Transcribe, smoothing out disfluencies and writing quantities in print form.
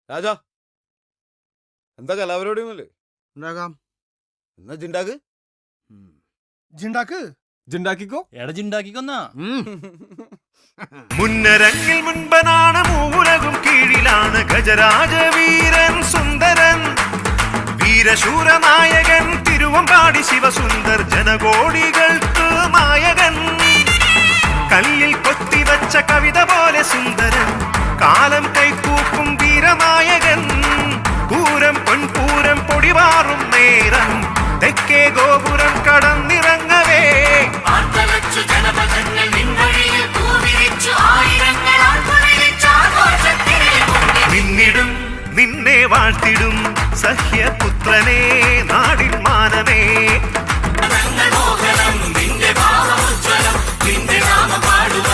രാജാ എന്താ കലാപരിപാടിയൊന്നുമില്ലേ? ഉണ്ടാക്കാം. എന്നാ ജിണ്ടാക്ക് ജിണ്ടാക്ക് ജിണ്ടാക്കിക്കോ. എടാ ജിണ്ടാക്കിക്കൊന്നാ. മുന്നരങ്ങിൽ മുൻപനാണ് മൂലകും കീഴിലാണ് ഗജരാജ വീരൻ സുന്ദരൻ വീരശൂരനായകൻ തിരുവമ്പാടി ശിവസുന്ദർ ജനകോടികൾക്ക് നായകൻ കല്ലിൽ കൊത്തിവച്ച കവിത പോലെ സുന്ദരൻ കാലം കൈക്കൂപ്പും വീരനായകൻ പൂരം പൊൻപൂരം പൊടിവാറും നേരം തെക്കേ ഗോപുരം കടന്നിറങ്ങവേ നിന്നിടും നിന്നെ വാഴ്ത്തിടും സഹ്യപുത്രനെ നാടിൻ മാനമേ നിന്റെ ഭാവമുജ്വലം നിന്റെ നാമം പാടുവ